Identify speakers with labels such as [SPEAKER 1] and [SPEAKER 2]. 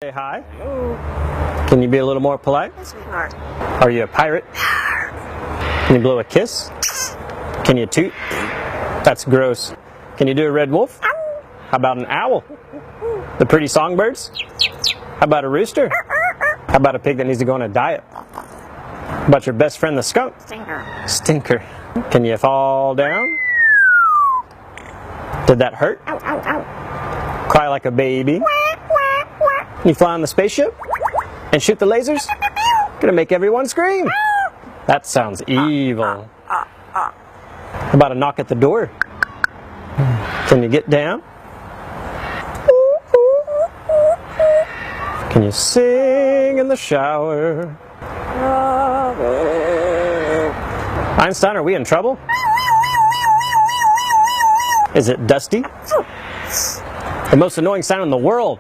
[SPEAKER 1] Say hi. Can you be a little more polite?
[SPEAKER 2] Sweetheart.
[SPEAKER 1] Are you a pirate? Can you blow a kiss? Can you toot? That's gross. Can you do a red wolf? How about an owl? The pretty songbirds? How about a rooster? How about a pig that needs to go on a diet? How about your best friend the skunk? Stinker. Can you fall down? Did that hurt?
[SPEAKER 2] Ow, ow, ow.
[SPEAKER 1] Cry like a baby? Can you fly on the spaceship? And shoot the lasers? Gonna make everyone scream. That sounds evil. How about a knock at the door? Can you get down? Can you sing in the shower? Einstein, are we in trouble? Is it dusty? The most annoying sound in the world.